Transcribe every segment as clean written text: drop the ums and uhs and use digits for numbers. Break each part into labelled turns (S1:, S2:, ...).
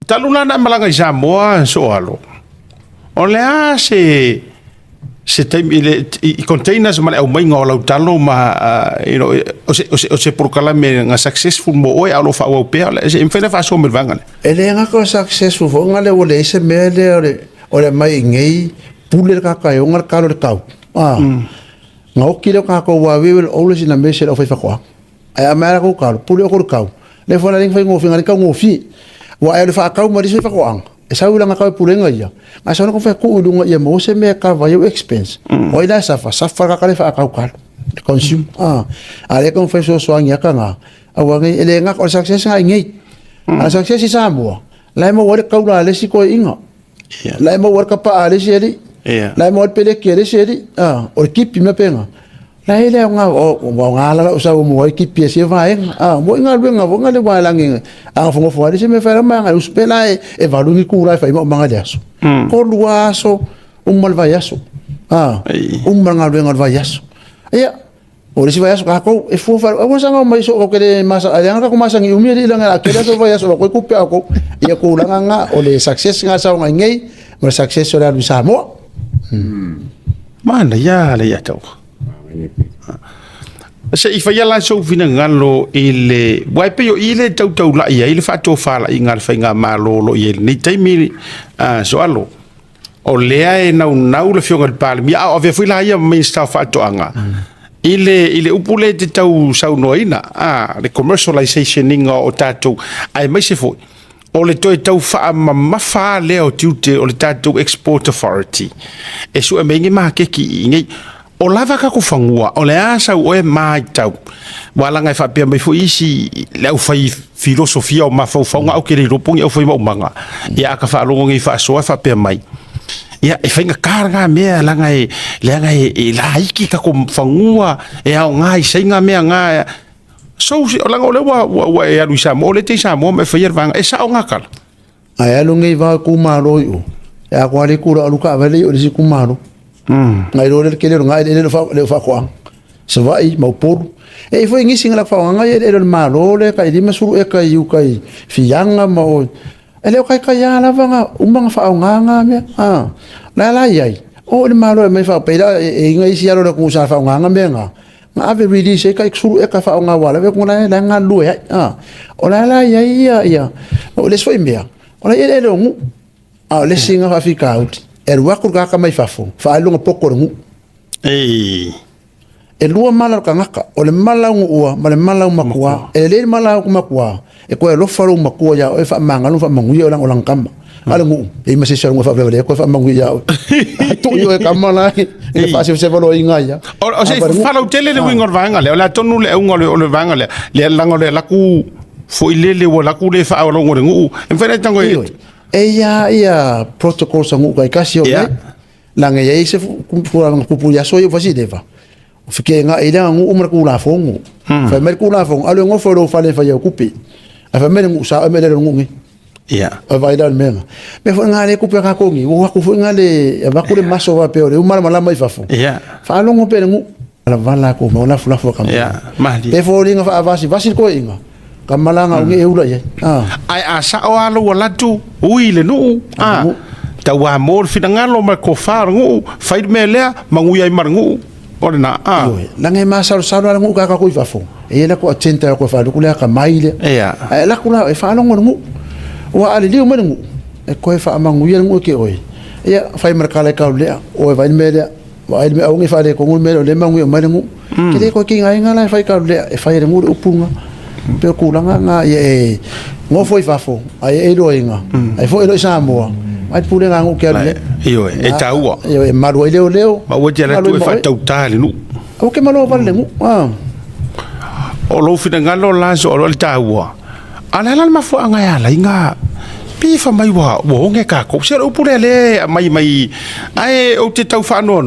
S1: taluna na malanga i Samoa so alo. O le a se time i containers ma au mai nga lau talo ma o se proclame nga successful mo oi alo fa o pe se infena fa so me vanga.
S2: Ele nga ko successful fo nga le o le se me o le mai ngei pule ka ka yo nga ka lo kau. Nga o kile ka ko wa we will always in a message of fa ko. Ai amara ko ka pule ko kau. Le fona ling fa ngo finga ka ngo fi. Wa ai le fa kau ma di fa ko ang. E sa ulang ka pulenga ia a sa ko fa ko ulunga ia mo se me ka va yo expense o ida sa fa ka ka le fa ka ka consume ale ko fa so anga ka nga awangi ele nga ko success nga ngai a success sa mo la mo wor ka ula le si ko inga la mo wor ka pa ale si ri la mo pele ke le si ri o kipi me penga la ele nga o nga la sa mo kipi se va mo nga le wa langi a fongo fo se me fa ma nga uspela e valungi kura fa mo manga deso ko luaso mal vayaso manga nga vayaso ya o le si vayaso ka ko e fo fa o sa nga mai so ko le masa ale nga ko masa ngi umi ri nga ke so vayaso ko ku pe ko ya ko nga o le success nga sa nga ngai mo success ora lu sa mo
S1: mana ya le ya tau se i faia la so vina ngalo ile wai pe yo ile tau la ia ile fa to fala i ngal fa nga malo ile ni taimi so alo o lea e nau le fionga pale mi a ve fila ia me sta fa to anga ile upule te tau sau noina le commercialization ninga o tatu ai mai se foi o le toi tau fa ma fa le o tiute o le tatu export authority e su e mengi ma ke ki ngai o lava ka ko fangua o le asa o e mai tau wala ngai fa pe mai fo isi le o fai filosofia o ma fo fanga o ke le ropungi o fai ma manga ya ka fa longo ngai fa so fa pe mai ya e fai karga me la ngai la iki ka ko fangua e au ngai sei nga me nga so o la ngole wa e alu sa mo le te sa mo me fai vanga e sa o nga kala
S2: ai alu ngai va ku maro yo ya ko ale ku alu ka vale o si ku maro ngai role ke le ngai le fa ko se vai mau por e foi ngi singa la fa ngai le malo le kai di masuru e kai yu kai fianga mo ele kai kai ala vanga umang fa nga me la yai o le malo me fa pela e ngai si alo ku sa fa nga me nga ave ridi se kai suru e ka fa nga wala ve ku la nga lu o la yai ya o le foi me o la ele ngu le singa fa fika out e rua kur ka mai fafo fa lu ngopoko ngu e lua mala ka ngaka o le mala ua ma le mala makua e le mala makua e ko lo faru makua ya e fa manga lu fa mangu ya lang kama ala ngu e ma se sa ngu fa vele ko fa mangu ya to yo e kamala e fa se velo inga ya
S1: o se fa lo tele le wingor vanga le la tonu le ngol le vanga le lango le la ku fo ile wala ku le fa lo ngore ngu en fa tango
S2: ia protocol sangu kai kasi o la nga ia se ku ya so yo fasi deva fike nga ida ngu umar ku la fongu fa mer ku la fongu alo ngo fo fa le fa ya kupi fa mer ngu sa mer ngu ngi vai dar menga me fo nga le ku pe ka ko ngi wo ku fo nga le va ku le maso va pe o umar mala mai fa fo fa lo ngo pe ngu la vala ko mo la fula fo kam pe fo ringa fa avasi ko inga kamalanga ngi eula ye
S1: ai asa o alo wala tu uile nu ta wa mor finangalo ma ko far ngu fai me le mangu ya marngu orna
S2: la ngai ma sa ngu ka ko fa fo e la ko atenta ko fa ku le ka maile la ku la e fa lo ngu wa ali li ngu e ko fa mangu ya ngu ke oi ya fai markale ka le o vai me le vai me au ngi fa le ko ngu me le mangu ya ngu ke le ko ki ngai ngala fai ka le e fai ngu upunga pe ku langa nga ye ngo foi fafo ai elo inga ai foi elo samo ai pule nga ngo ke le
S1: io e taua
S2: io e maru leo
S1: ma wo tele tu fa tau tali nu
S2: o ke malo vale ngu
S1: o lo fina ngalo la so o le taua ala la ma fo anga ya la inga pi fa mai wa wo nge ka ko se o pule le mai ai o te tau fa no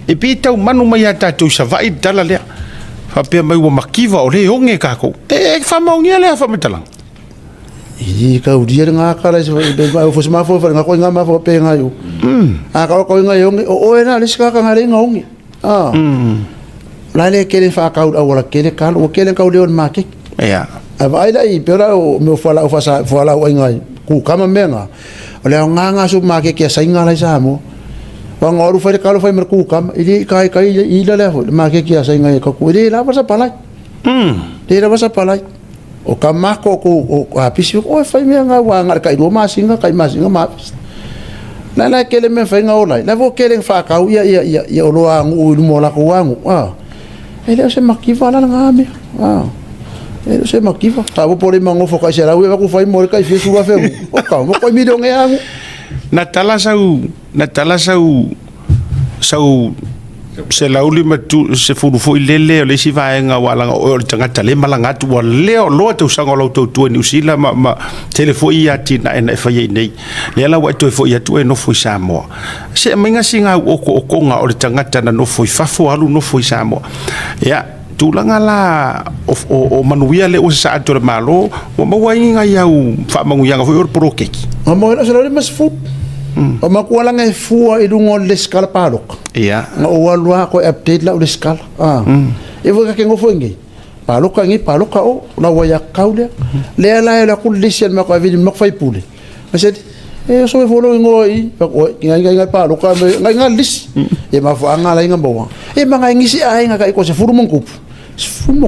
S1: e pi tau manu mai ata tu sa vai dala le fa pe mai wa makiva o le onge ka ko e fa mau ngia le fa metalang
S2: i ka u dia nga ka le be ba fo sma fo nga ko nga ma fo pe nga yu ka ko nga yo o na le ska ka nga le nga ongi la le ke le fa ka o la ke le ka o ke le ka o le on ma ke
S1: ya
S2: a vai dai pero o me fa la o fa la o nga ku kama menga o le nga su ma ke sa inga lai sa mo wa ngoru fa ka lo fa mer ku kama ili kai i le ma ke sa inga ka ku ile la sa palai ile la sa palai o kama ko o apisi o fa menga wa nga kai ro ma singa ma la kele me fa nga ola la vo kele fa ka ia o lo angu mo la ko angu ele se makiva la nga me ele se makiva ta vo pole mango fo ka sera wa ku fa mo ka fi su wa fe o ka mo ko mi do nge angu
S1: na tala sau se lauli matu se fulu fo ilele o le si vaenga wala o tanga tale malanga tu wa leo lo te usanga lo tu ni usila ma telefo ia tina ena fa ye nei le la wa to fo ia tu no fo samo se menga singa o nga o tanga tana no fo fa fo alu no fo samo ya tulanga la o manuia le o sa to malo o mawainga ya u fa manguanga fo pro keki
S2: o mo la se le mas fu o makuala ngai fua i lungo le skala palok
S1: ia
S2: nga o walua ko update la o le skala e vo ka kengo fongi paloka ngi paloka o na waya kaule le la ku lisian ma ko vidi ma fai pule ma se e so e folo ngo i ko ngai paloka ngai lis e ma fo anga la ngabo e ma ngai ngisi ai nga kai ko se furu mon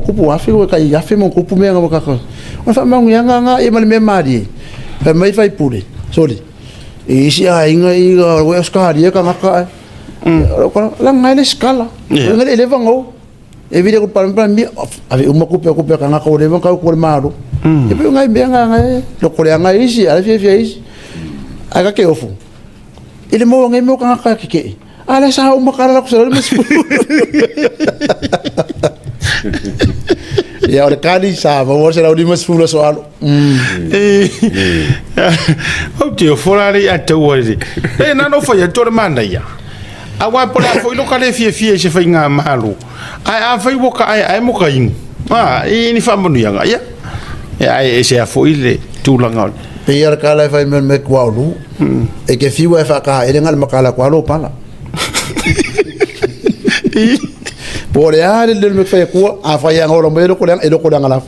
S2: kupu afi ko kai afi mon kupu me nga ka ko ma fa ma nga e ma le me mari e mai fai pule soli isi ainga iga we skari ka ngaka la ngai skala ngai le vango e vide ko par mi ave uma ko ka ngaka o le vango ko maru e pe ngai benga ngai lo ko le ngai isi ala fi isi aga ke ofu ile mo ngai mo ka ngaka ke ala sa uma kala ko sa mas ya ora kali sa vamos ser o dimas fulo soal
S1: o tio forari a te wori e na no foi a tor manda ya awa pola foi lo kale fie se foi nga malu ai a foi boka ai mo kain ni fa monu ya ya ai se a foi le tulanga
S2: pe ar kala fai me kwalu e ke fiwa fa ka ele ngal makala kwalo pala por ale le me fai ko a fai nga ro me ko lang ala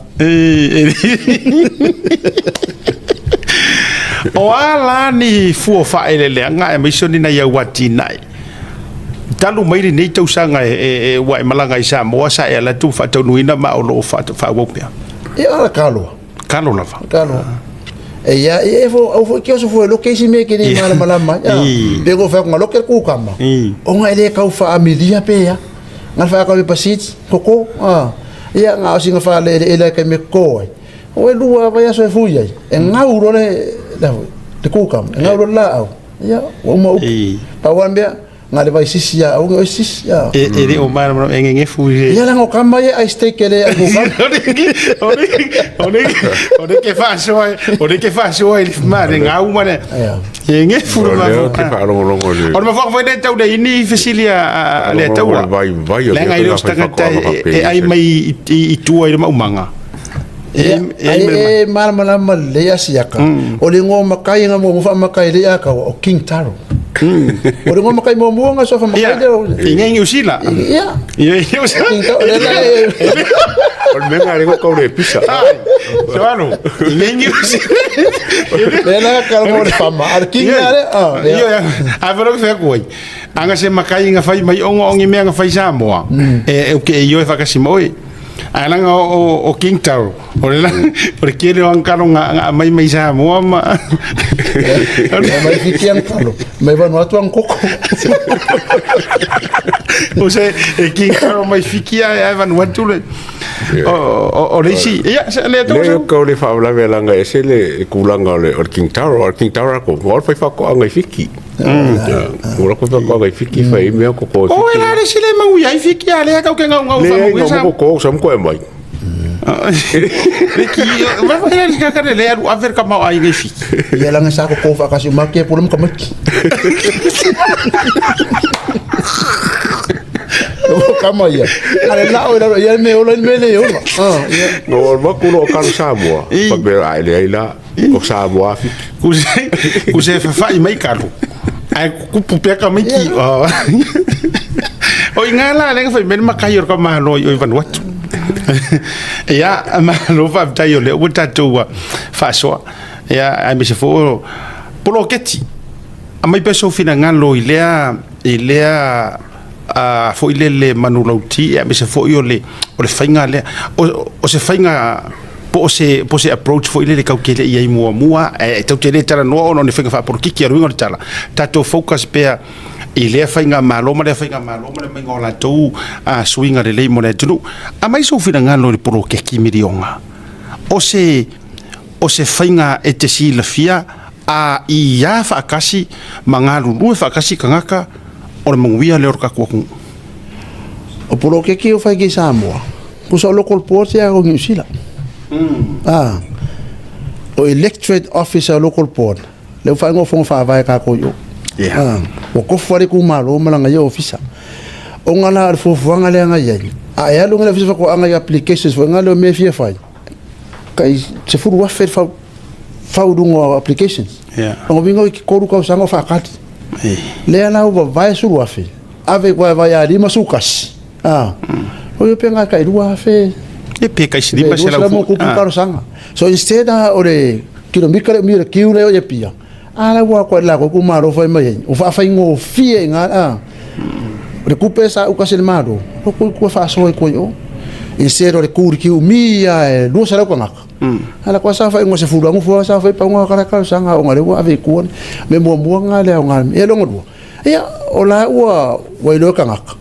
S1: o ala ni fu fa ele le nga e misioni na ya wati nai talu mai ni tau sanga e wa malanga isa mo sa ela tu fa tu nuina ma o lo fa wo pia
S2: e ala kalo
S1: la fa
S2: e ya e fo ke so fo lo ke si me ke ni mala ya be go fa ngo lo ke ku kama o nga ele ka fa amilia pe ya nga fa ka pasit koko ia nga singa fa le ele ke me ko o lua va ya so fu ya e nga uro le te ku kam nga uro la au ia o mo pa wambia nga le vai sisia o nga sisia
S1: e o mar ngenge fu
S2: ia la ngo kama ye ai stay ke le ku kam
S1: o de ke fa so il mar nga u mane ngenge fu ma o ma fa de tau de ini fasilia le tau la nga ilo stangata e ai mai i tua i ma umanga
S2: e mala le ya siaka o le ngo makai nga mo fa makai le aka o King Taro o le ngo makai mo nga so fa makai le
S1: ngengi usila
S2: ia
S1: usila
S3: o me nga ringo ko le pisa
S1: Joano ngengi usila
S2: le la ka mo le fama ar King ale
S1: yo a vero fe ko anga se makai nga fai mai ongi me nga fai sa mo e o ke yo fa ka simoi alanga o King Taro o le porque le van caro nga mai sa mo ma
S2: mai fikian kalo mai va no atuan koko
S1: o se King Taro mai fikia e van watule o le si ya le to
S3: le ko le fa la velanga ese le kulanga le o King Taro ko ngor fa ko nga fiki ngor ko fa ko nga fiki fa i me ko ko
S1: o era le si le mangu ya fiki ale ka ke nga fa
S3: mo ko sam ko mai
S1: Riki, vai vai ele quer ler a ver como aí ele fica.
S2: E ela não sabe como vai fazer uma que por um como aqui. Calma aí. Ale lá o ele me olha me leu.
S3: No ma kuno kan Samoa. Pa be ai le lá o Samoa fi.
S1: Kuse fa mai caro. Ai ku pupeka mai ki. O ingala le fa men makayor ka malo o van wat. Ya ma lo fa tayo le utatu fa so ya ai me se fo poloketi amai pe so fina ngalo ilea a fo ile manulauti ya me se fo yo le o le fainga le o se fainga po se approach fo ile le kau kele ia mua e tau tele tara no ne fainga fa por kiki ru ngor tala tato focus pe ile fainga maloma le mai ngola tu a swinga le mo le tu amai so fina ngalo le por keki milionga o se fainga e te si la fia a ia fa kasi mangalu nu fa kasi kangaka o le manguia le orka ku
S2: o polo ke o fai ki Samoa ku so local port ya o New Zealand o electorate officer local port le fa ngo fon fa vai ka ko yo o ko fare ku malo malanga yo officer o ngala fo fanga le nga ye a ya lo ngala fisa ko anga applications fo ngalo me fia fai kai se furu wa fer fa udungo applications o bingo ki koru ka sango fa kat le ana o vai su wa fe ave vai ali masukas o yo penga kai rua fe
S1: e pe kai si ba se la
S2: mo ku paro sanga so instead ore kilo mikare mira kiu le o ye pia ala wa ko la ko maro foi mai o fa ngo fie nga o ku pesa o ka se maro o ku fa so ko yo instead ore ku kiu mia lo sa ko ngaka ala kwa sa fa ngo se fulu ngo fo sa fa pa ngo kara ka sanga o ngale wa ave ku me mo nga le nga e lo ngo ya o la wa lo ka ngaka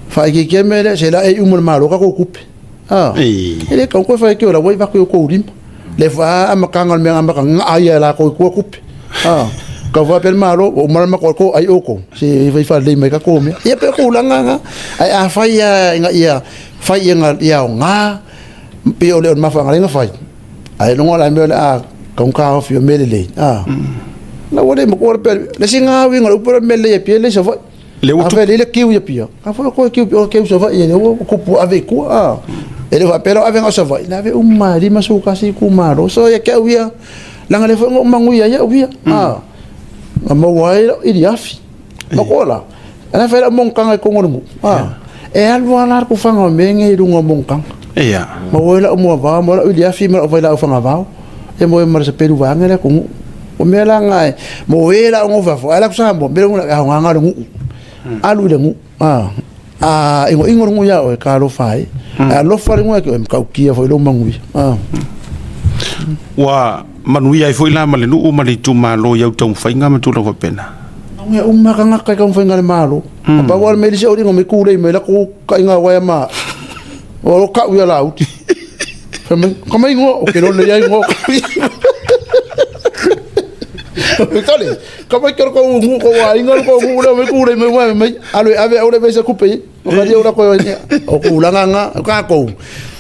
S2: fa ki kemele se la e umul maro ka ko kupe ele ka ko fa ki o la wa ko ko rim le fa amakanga me amakanga aya la ko kupe ka va pel maro o mal ma ko ai o ko se fa le me ka ko me e pe ko la nga ai a fa ya nga ya fa nga ya nga pe o le ma fa nga fa ai no la me a ka of yo mele na wole mo ko pe le singa wi nga upro mele e pe le so le o fa le ki u pe a fa ko ki o ke so va e o ko pu avec quoi ele va pero avec so va il avait un mari ma so ka si ku maro so ya ke wi langa le fo mangu ya wi ma wai i afi ma kola ana fa la mon kanga ko ngormu e alwa lar ku fanga menge i rungo mon kang ma wai la mo va mo la i afi ma vai la fanga va e mo mar se peru va ngere ku o me la ngai mo we la ngo va fo ala ku sa mo be ngula ga nga ngu alu le ngu ingo ngu ya o ka lo fai lo fare ngu ke ka ki fo lo mangu
S1: wa manui ai foi la male nu o male tu malo yau tau fainga ma tu lo pena
S2: nge umma ka ngaka ka fainga le malo ba wal me dise o ringo me ku le me la ku ka inga wa ma o ka u ya la uti como ingo o que lo le ya ingo kale como que ko ngu ko wa ingo ko ngu le me ku le me wa me alo ave o le be se ku pe o ka dia ora ko o ku la nga ka ko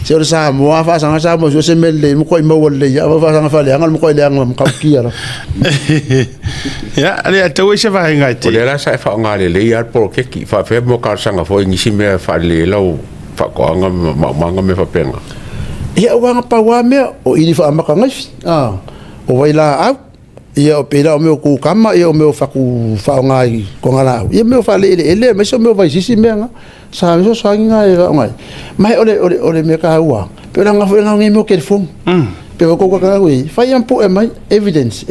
S2: se o sa mo fa sa mo se mele mo ko mo wole ya fa sa fa le ngal mo ko le ngal mo ka ki ara
S1: ya ale to we se va ngati
S3: o le la sa fa ngale le ya por ke ki fa fe mo ka sanga fo ni si me fa le lo fa ko nga ma me fa penga
S2: ya wa nga pa wa me o ili fa ma ka ngai o vai la au ia o pera o meu ku kama ia o meu fa ku fa ngai ko ngala ia meu fa le me so meu vai sisi me nga sa so sa nga ngai mai ole me ka wa pe nga fo nga ngi mo ke fo pe ko ka wi fa yam po e mai evidence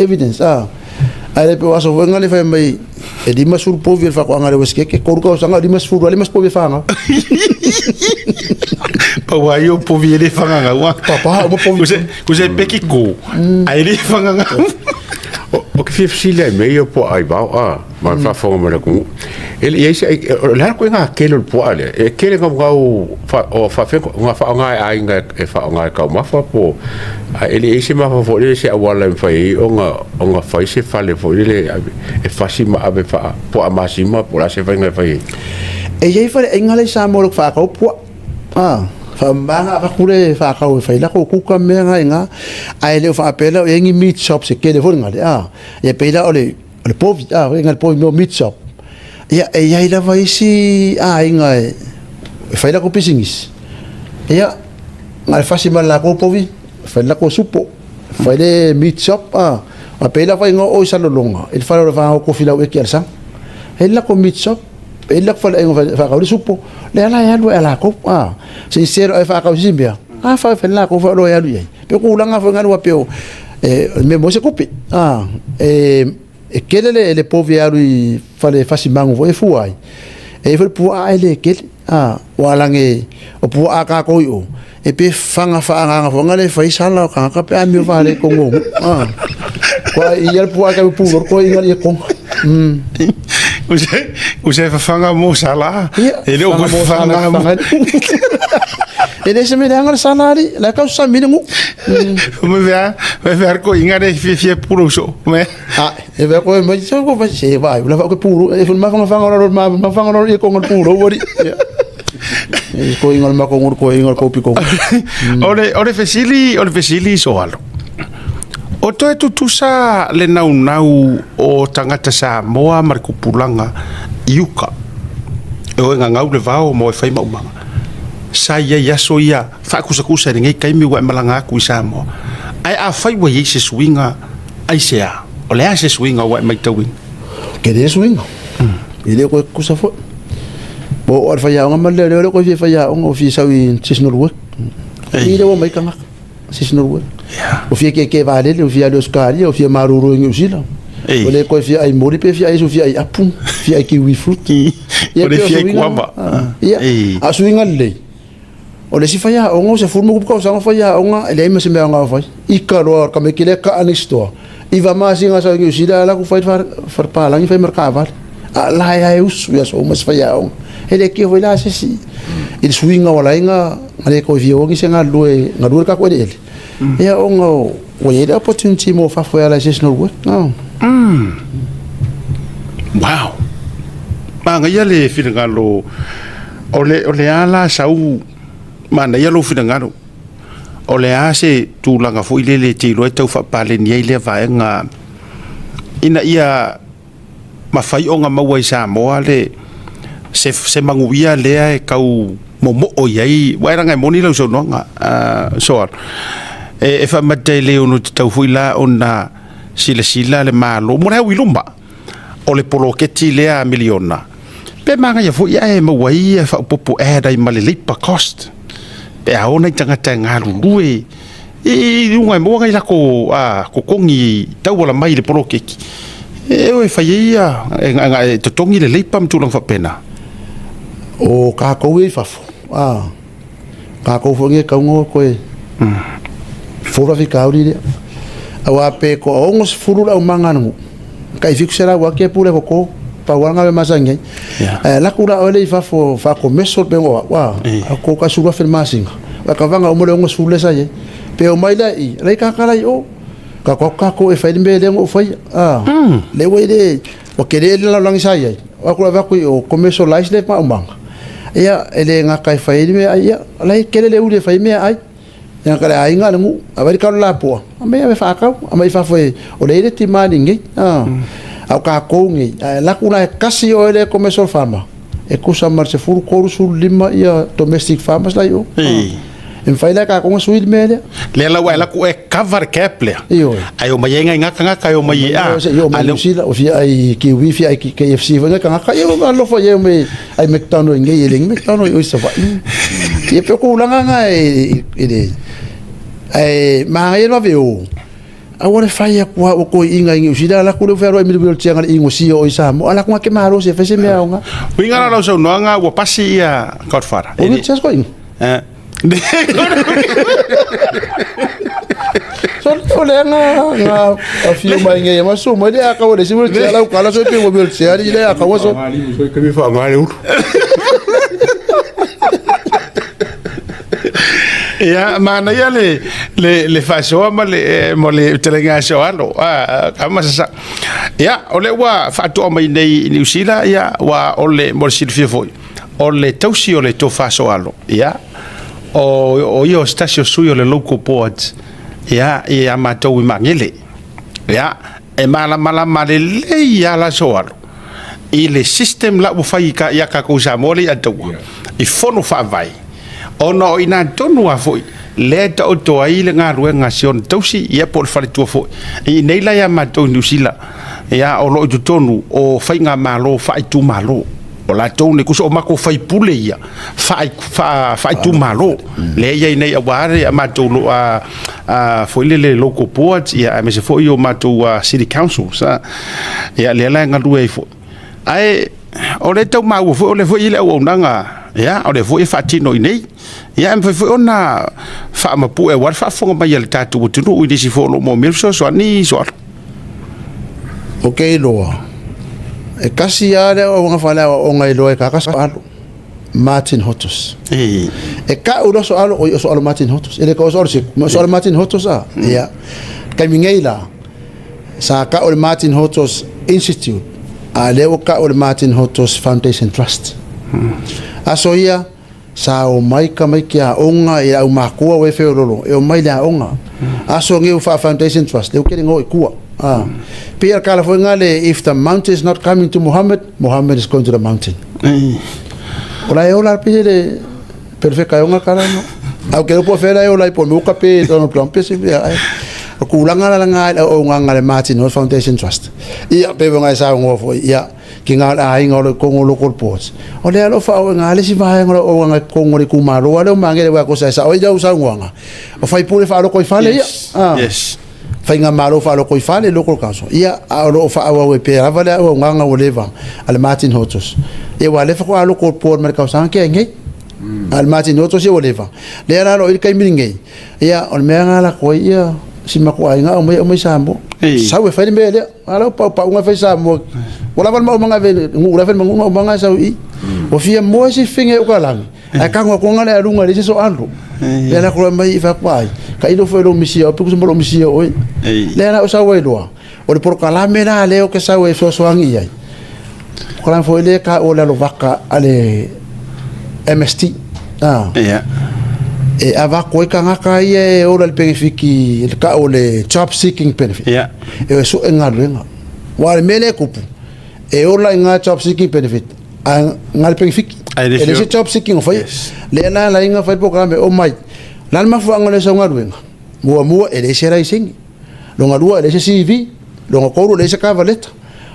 S2: ale pe wa so nga le fa mai e di masur po vir fa ko nga le weske ke ko ko sa nga di masur ale mas po vir fa nga
S1: pa wa yo po vir fa nga wa
S2: papa mo po
S1: ku se pe ki ko ai le fa nga
S3: o ke fifsile me yo po ai ba ma fa fo mo le ku ele ia se la ko nga ke lo po ale e ke le nga fa fe nga fa nga ai nga e fa nga ka ma fa po ele ese ma fa fo le se awala fa i o nga fa se fa le fo le e fa si ma ave fa po a ma si ma po la se fa nga fa i
S2: e ye fa e nga le sa mo lo fa ka po fa manga fa kule fa ka o fa ila ko ku ka me nga ai le fa pela e ngi meat shop se ke le fo nga e pela ole povi nga le povi no meat shop ya e ya ila vai si nga fa ila ko pisingis ya nga fa si mala ko povi fa ila ko supo fa le meat shop a pela fa nga o sa lo longa il fa lo fa ko fila o ke alsa ila ko meat shop ila fa fa ka supo le ala ya lo ala ko sincero fa ka simbia fa la ko fa lo ya lu pe ku la nga fa nga wa pe me mo se kupi kele le povi alu I fale fasimangu vo fuai fale pu ele kele wala nge o pu aka ko yo pe fanga fanga fanga le fai sala ka pe ami vale ko ngo kwa ia pu aka pu ko inga ia ko
S1: Você fanga mo sala ele o fanga
S2: ele se me dá salari la ka sa mi ngu
S1: me ver ko inga de fie puro so me
S2: e ver ko me so ko va se vai la ko puro e ma fanga ro ko puro wori ko inga ma ko inga ko piko
S1: ore fesili so alo o to tu sa le nau o tangata sa moa marikupulanga iuka o nga ngau le vao mo fai ma umanga sa ia so ia fa kusa ngai kai mi wa malanga ku sa mo ai a fai wa se swinga ai sea o le se swinga wa mai tawin
S2: ke de swinga ile ko kusa fo bo or fa ya nga le ko fa ya o fi sa wi sisnor wo ile wo mai kanga sisnor wo o fi ke vale o fi ali oscari o fi maruru ngi usila o le ko fi ai mori pe fi ai so fi ai apum fi ai kiwi fruit
S1: o le fi ai kwamba
S2: a swinga le o le si fa ya o ngo se furmo ko sa fa ya o nga le me se me nga fa I karo ka me kile ka anisto I va ma singa sa ngi usila la ku fa far pa la ngi fa merkava la ya us ya so mas fa ya o ele ke voila se si il swinga wala inga ale ko vi o ngi se nga lue ka ko ele ya o nga o ye da opportunity mo fa foi ala gestion work no
S1: wow manga ya le finangalo ole ala sau mana ya lo finangalo ole ase tu langa foi le tilo e tau fa pale ni ile va nga ina ia mafai o nga mawai sa mo ale se manguia le e kau mo o yai wa nga moni lo so no nga so e fa matele ono tau fuila ona sila le malo mo ha wilumba o le polo ke tile a miliona pe manga ya fu ya e mo wai fa popo e dai malele pa cost pe a ona tanga lue I unga mo nga ko ko kongi tau wala mai le polo ke e o fa ia nga to tongi le leipam tulang fa pena
S2: o ka ko e fa ka ko fo nge ka ngo ko e fora fica uri awa pe ko ongos furula o manganu kai fixera wa ke pule ko pa wanga be masange la kura ole fa ko meso be wa ko ka sura fer masinga wa ka vanga o mo ongos furule sa ye pe o mai lai re ka kala o ka ko e fa dimbe le o fa le we de o ke le la lang sa ye wa kura va ko o começo lá le pa o manga ia ele nga kai fa dimbe ia lai ke le uri fa me ai yang kala ainga ngu abari ka la po ame ame fa ka ame fa foi o le ti mani ngi au ka ko ngi la kuna kasi o le começo fama e kusa marche furu koru sul lima ia domestic farmers la yo en faila ka ko suil mele
S1: le la wa la ku e cover keple ayo mayenga nga ka yo mai
S2: yo mai sila o fi ai kiwi fi ai KFC va nga yo lo fo ye me ai mcdonald ngi ye ling mcdonald yo sa va ye pe ko langa nga ma ye no veo awore fai kwa o ko inga ngi usida la ku le fero mi le tsenga ingo si o isa mo ala ku ke maro se fese me nga
S1: winga la so no nga wo pasi ia kotfara
S2: o ni tses ko ing so le nga a fi mai ngi ma so mo de aka o de si mo tsela ku ala so pe mo bel tsia ri le aka wo so
S3: ke mi fa ngale u
S1: ya mana ya le faso ma le mo le telenga so alo kama sa ya ole wa fatu o mai nei New Zealand ya wa ole mo silfie foi ole tausi ole to faso alo ya o io stasio suyo le local board ya ma to wi mangele ya e mala male ya la so alo ile system la bu fai ka ya ka ko sa mole atu I fono fa vai ono ina tonu a foi le ta o to ai le nga ruenga sion tausi ia por fale tu foi I nei la ya ma to New Zealand ya o lo tu tonu o fai nga malo fai tu malo o la tau ne kuso o mako fai pule ia fai tu malo le ia nei a ware a matou lo a foi le local board ia me se foi o matou city council sa ia le la ngalu e fo ai o le tau mau fo le foi le o nanga ia o le foi fatino nei ia me foi ona fa mapu e war fa fonga mai le tatu tu no i disi fo lo mo mil so ni so
S2: okay loa e kasi ale o nga fala o nga ilo e kakas alo Martin Hotos e ka ulo so alo o so alo Martin Hotos ele ko so alo Martin Hotos ia kamingeila sa ka o Martin Hotos Institute a le o ka o Martin Hotos Foundation Trust aso ia sa o mai ka mai kia onga e au makua we fe lolo e o mai la onga aso nge fa Foundation Trust le o kere ngo e kua Pierre California, if the mountain is not coming to Muhammad, Muhammad is going to the mountain. Ola e ola pide perfecta unha cara no. Au que po fera e ola po no cape no plan pese ai. O kulanga la nga o nga le Martin Foundation Trust. Ia pe nga sa ngo fo ia ki nga ai nga ko ngo local ports. Ole alo fa o nga le si va nga o nga ko ngo le kumaro ale o mangere wa ko sa o ia usa nga. O fai pule fa lo ko fale ia.
S1: Yes.
S2: Fainga malo fa lo koi fale local council ia alo fa awa we pe avale o nganga o leva al Martin Hotos e wale fa ko alo ko por mercado san ke ngai al Martin Hotos e o leva le ara lo il kai mingai ia on me ngala ko ia si ma ko ai nga o me sambo sa we fa ni me le alo pa unha fa sambo wala val ma nga ve ngula fa ma nga sa i o fia mo si finge o kalang a ka ngo ko ngale alunga le so ando le na ko mai fa pai ka ilo foi lo misia o puku lo misia oi le na o sa we lo o le por kala me na le o ke sa we so angi ai ko lan foi le ka o la lo vaka ale MST e ava ko ka nga ka ye o le benefiki le ka o le job seeking benefit e so engalenga wa le mele kupu e o la nga job seeking benefit ngal benefiki e le job seeking foi le na la inga foi programa o mai lan ma fu angole so ngaruenga mua e le sera isingi lo ngarua le CV lo ngakoro le se kavaleta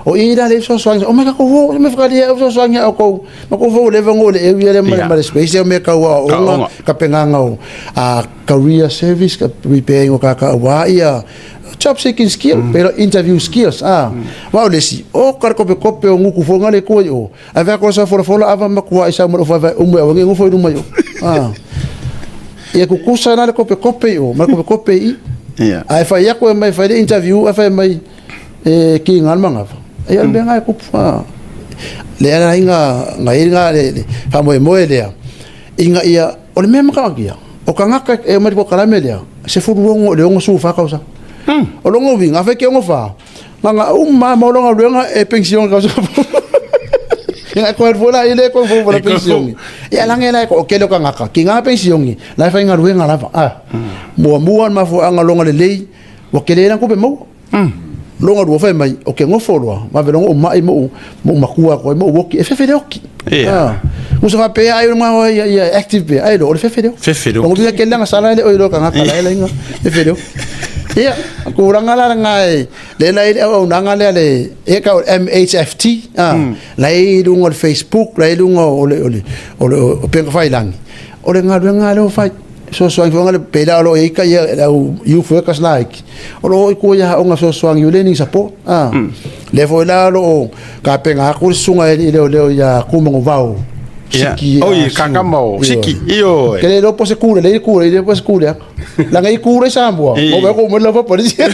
S2: o ira le so swang o me ka ko me fa dia so swang ya ko ma ko vo le vangole e le ma space o me ka wa o ka penganga o a career service ka preparing o ka wa ia job seeking skill pero interview skills wa le si o kar ko pe o nguku fo ngale ko yo ava ko sa for ava ma ko isa mo fa o mo ngi fo no mayo e ku kusa na ko pe o ma ko pe i ai fa ya ko mai fa interview fa mai ki ngal manga e al benga ku le ana inga le fa mo le inga ia o le mema ka kia o ka ngaka e mai ko kala melia se fu ngo le ngo su fa kausa o longo vinga fa ke ngo fa nga ma mo longa luenga e pension kausa yang ko vola ile ko vola pension ya langela ko ke lo ka ngaka ki nga pension la fa nga luenga la mo ma fu anga longa le lei o ke le na ko be mo longa do fa mai o ke ngo folwa ma ve longa o mai mo makua ko mo woki e fe fe oki mo se fa pe ai ma ya active pe ai lo fe fe o ngi ke langa sala ile o lo ka ngaka la ile nga fe fe ia ko rangala ngai le lai o nangale le e ka MHFT lai lungo Facebook lai lungo o penga failang o le ngalo fai so ngale peda lo e ka ya you focus like o lo ko ya o nga so you learning support le foi la lo ka penga ko sunga ile le ya ku mo vau siki
S1: oi kakamo siki io
S2: che dopo se cura lei cura e dopo se cura la ngai cura sambo o va come la fa polizia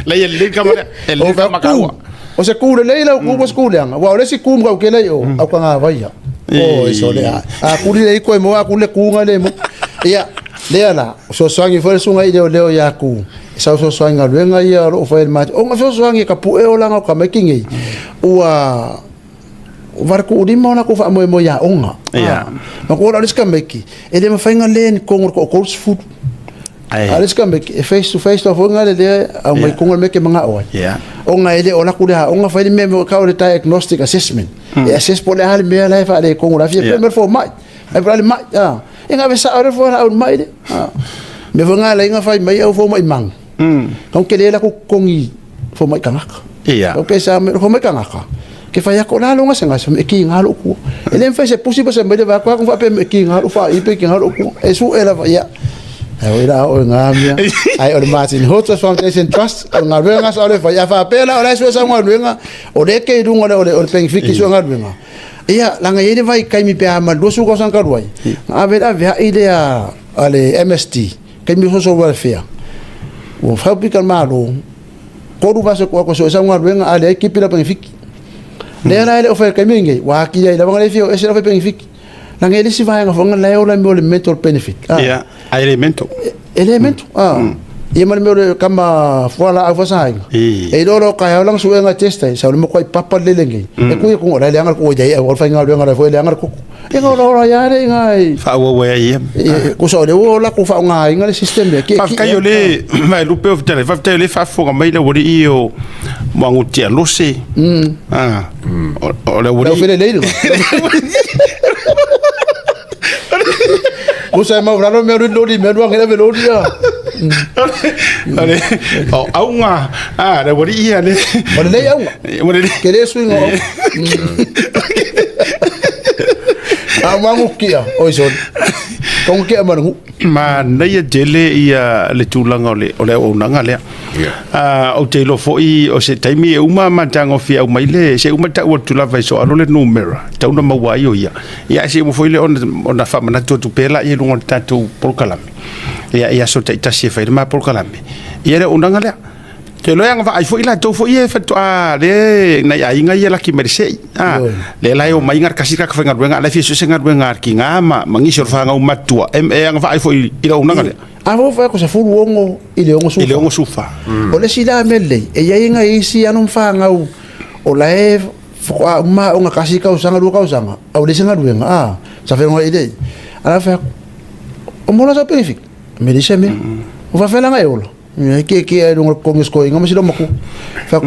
S1: lei il camera e lei fa makawa
S2: o se cura lei la ku se cura wa le si ku mo ke lei o au ka nga vai o so le a kuri lei ko mo a ku le ku nga le mo ia le ala so sangi foi sunga ide leo ya ku so sanga lenga ia o fa el match o nga so sangi ka pu e o la nga ka making ua varku udima ona ko fa mo ya onga ma ko ala ska meki ele ma fainga len ko ko course food ala ska meki face to face to fonga le a mai ko meki manga o onga ele ona ku ha onga fa me ka o diagnostic assessment e assess po le hal me la fa le ko la fi primer fo mai ai pra mai inga ve sa ora fo au mai me fonga la inga fa mai au fo mai mang kon ke le la ko kongi fo mai kangaka o ke sa me fo mai kangaka ke fa ya ko la longa senga so e ki ngalo ku ele fa se possible se mele va kwa ko fa pe ki ngalo fa i pe ki ngalo ku e su ela va ya ai ora o ngamia ai o Martin Hotos Foundation Trust o ngavenga so le fa ya fa pela o la so sa ngavenga o le ke dungo o pengfiki so ngavenga ia langa yele vai kai mi pe ama do su ko san karuai ave ave ile a ale MST kai mi so welfare o fa pi kalmalo ko ru va so ko so sa ngavenga ale equipe la pengfiki le era ele ofer kaminge wa ki ya la fio ese la benefit la ngeli si va nga fonga la ola mo le mental benefit
S1: ya elemento
S2: e mal me kama fola a fosa e do ka ya lang su nga testa sa mo ko papa le lengi e ku ko la nga ko ya o fa nga nga fo le nga ko e nga lo ya re nga
S1: fa wo ya
S2: ko so le o la ko fa nga nga le system ke
S1: fa ka yo le mai lu pe of tele fa tele fa fo nga mai le wo io mo ngutia lo se o le wo
S2: le le Usa mau rano me lodi me doang ele lodi ya.
S1: Ale aunga le wori ia le.
S2: Ole le aunga.
S1: Ole
S2: kere swing o. Amangu kia oison. Kong kia mangu.
S1: Ma nei dele ia le tulanga ole o nanga le. O te lo foi o se taimi e uma matango fia o mai le se uma ta o tula vai so alo le numero tau na mawai o ia se mo foi le ona fa mana tu pela i lungo tatu polkalami ia so ta tasi fa ma polkalami ia le unanga le te lo yang va ai foi la to foi e fa to le na ia inga ia la ki merse le la o mai ngar kasika ka fenga ruenga la fi so senga ruenga ki ngama mangisor fa nga matua yang va ai foi ila unanga le
S2: avo fa ko se fu wongo ile ongo
S1: sufa
S2: o le sila mele e ia inga isi anu fa nga o la e ma unga kasika o sanga ruka o sanga o le senga ruenga sa fe ngo ide ala fa o mola sa perfect me dice me o fa fela nga eolo ke e ngo kongis ko inga masilo mako fa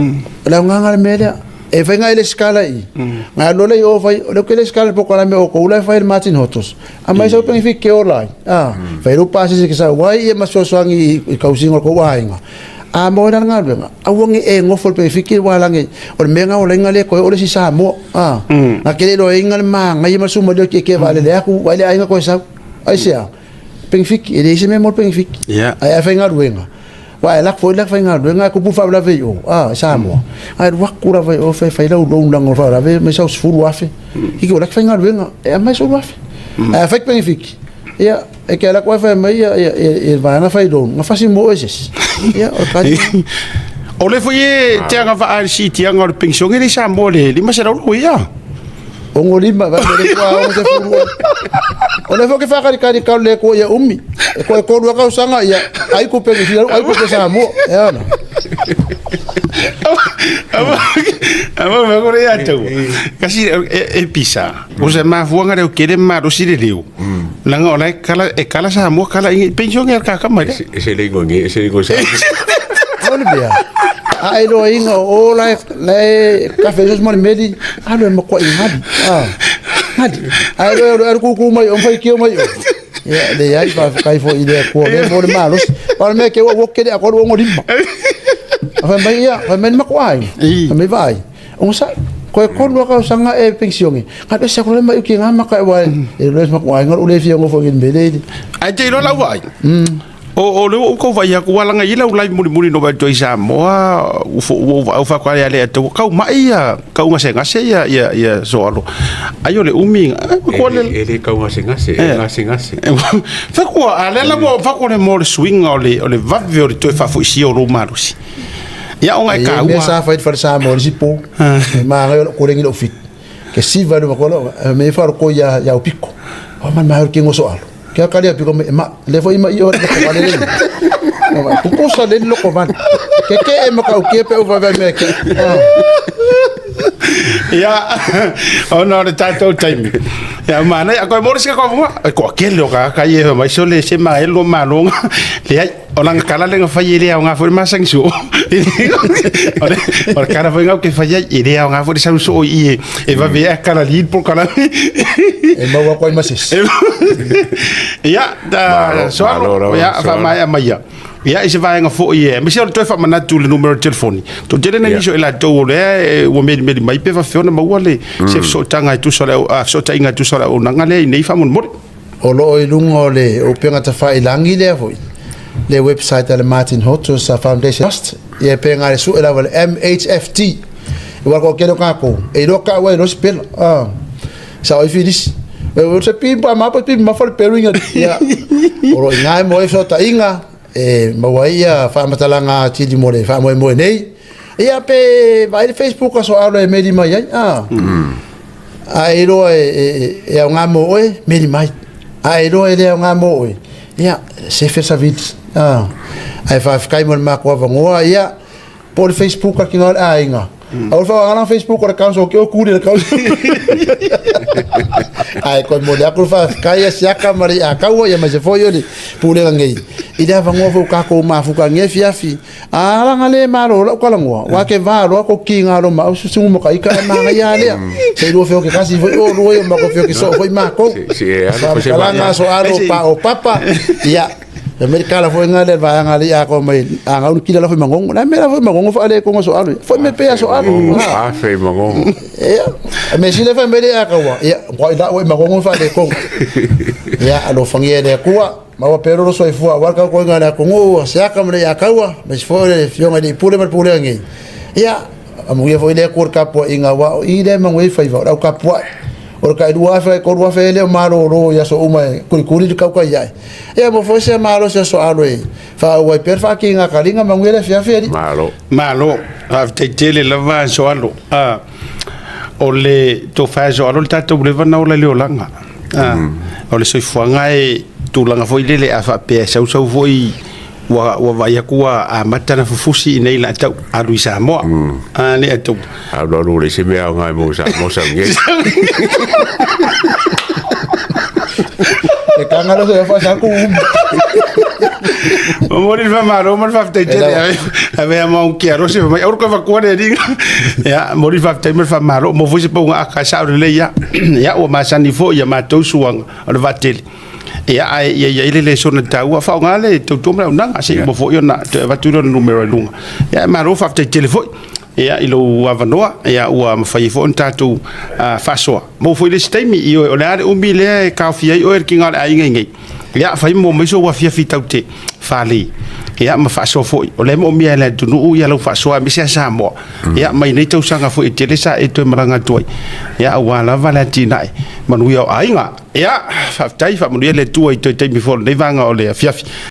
S2: la nga mele e fa nga ile skala i nga lo le o fa le ke le skala po kala me o ko la fa Martin Hotos ama sa perfect ke ola fa ru pasi se ke sa wai e maso swangi ka usingo ko wai nga a mo na nga benga a wongi e ngofol pe fikir wala nge o menga o lenga le ko o le si sa mo na ke lo ingal ma nga yima su mo le ke vale le aku wale ai nga ko sa ai sia pengfik e le se me mo pengfik ai fa nga ruenga wa la fo la fa nga ruenga ko pu fa la ve o sa mo ai wa kura ve o fa la lo lang o fa la ve me sa su fu wa fe ki ko la fa nga ruenga e mai su wa fe ai fa pengfik ya e ke la ko fa mai e va nga fa do nga fa si mo eses ya o ka
S1: o le foi te nga va al siti nga o pension ele sa mo le lima se lo ia
S2: o ngolima va le kwa o se fu o le fo ke fa ka ka le ko ya ummi ko do ka usanga ya ai ko pe ai ko pe sa mo ya na
S1: ama me ko ya tu kasi e pisa o se ma fu nga le kere ma do si le leo langa o lai kala sa mo kala pension er ka mai
S3: se le ngongi se le go sa
S2: ole bia ai lo inga o la café jos mal medi alo mo ko ingadi ngadi ai lo ku mai on fai kio mai ya de ai fa kai fo ide ko le mo malos par me ke wo ke de ko ngo dimba fa mai ya fa men ma ko ai me vai on sa ko lo ka sanga e pensione ka se ko le mai ki ngama ka wa e lo ma ko ai ngol le fi ngo fo ngin bele
S1: ai te lo la wai o le ko vai ko wala ngai la ulai muri no ba to isa mo o fa kwa ya le to ka mai ya ka nga se ya so alo ayo le umi
S3: ko le ka nga se
S1: fa ko ale la mo fa ko le mo swing o le va ver to fa fo si o lo marusi ya on ka
S2: wa sa fa sa mo si po ma ngai ko le ngi fit ke si va do ko me fa ko ya o picco o man ma ke ngo so alo que a calia pico ma le foi ma io le ko vale tu cosa le lo ko van que e ma ka o que pe o va ver me que
S1: ya ono le tato time ya mana ya ko mo se ko ke lo ka ye mai so le se ma lo malo le ai olang kala le fa ye le nga fo ma sang su ora cara foi nga que fa ye ile nga fo sang su e va ver kala li por kala
S2: e ma ko ma sis
S1: ya da so ya fa mai ya ia i se vaenga fo'i e. Mese o le toi whamanatu le numero telefoni. To tele na niso e la tau o le ua meri mai pe whawhiona maua le se so tanga i tusa le so ta inga tusa le o nanga le i nei whamon mori.
S2: O lo i lunga o le o penga ta whailangi lea foi. Le website ale Martin Hotus Foundation Trust. Ia penga le su e lawa le MHFT. I wako kero kako. E roka ua i rosi pela. Sa oi finis. O se pimpa mapa pimpa mafale peruinga. Ia. O lo ingai mo e so ta inga. E maua ia whamatalanga tili more whamoe nei. Ia pe vai Facebook aso alo e meri mai ai. A e roa e au ngā moe meri mai. A e roa e lea ngā moe. Ia se fesa vits. Ai whawhikai mo le mako avangoa. Ia po le Facebook a kinga a inga. Au whawangana Facebook o le kauso ke o kuri le kauso. Ai koe mo le ako whawhikai a siaka mari a kaua ia mai se foi o le pūlenga ngei. I rea vangoa fau kako mafuka ngefi afi. A ranga le maro la ukalangoa. Wake varo ako ki ngaro ma au susungu mo kaika e manga ia lea. Se iruo feo ke kasi foi o ruo ma ko feo ke so foi mako. Kalanga so alo pa o papa. Ia. Amerikala foi ngale vai ngale ia ko mai anga un kila foi mangongo. Na mera foi mangongo fa ale ko so alo. Foi me pe so alo.
S3: Ah, foi mangongo.
S2: Ia. Me sile fa mele akawa. Ia, ko da o mangongo fa ale ko. Ia alo fangie le kuwa. Maua pero lo soi fua warka ko ngana ko ngo siaka mre ya kaua mas foi fionga di pule mar pule ngi ya amuia foi le kur kapo inga wa i le mangwe fai va au kapo or ka dua fa ko dua fa le maro ro ya so uma kuri di kauka ya ya mo foi se maro se so alo e fa wa per fa ki nga kalinga mangwe le fia feri
S1: malo av te tele lava so alo o le to fa so alo tata le va na o le langa o le soi fuanga e tulanga foi lele a fa pe sau foi wa vai akua a matana fufusi nei la tau a Luisa mo a le atu
S3: a lo le se me a ngai mo sa nge
S2: e kangalo se fa sa ku
S1: o mori fa maro mo fa te tele ave a mau ki aro se mai or ko va ko de ring ya mori fa te mer fa maro mo fu se po a ka sa le ya ya o ma sani fo ya ma to suang o va tele ia ai ia ile so na tau fa ngale to to na nanga se mo fo yo na te va tu no numero lunga ia ma ro fa te telefone ia ilo avanoa ia ua mafai fo tatu fasoa mo fo ile stemi io o le umi le ka fia o er kinga ai ngai ia fai mo mai so wa fia fitau te fali ia ma faso fo o le mo mi ala tu no ia lo faso mi se sa mo ia mai nei tau sanga fo te le sa e to maranga toi ia wa la valentina manu ia ai nga ia fa tai fa mo le tu i to te mi fo le vanga o le fia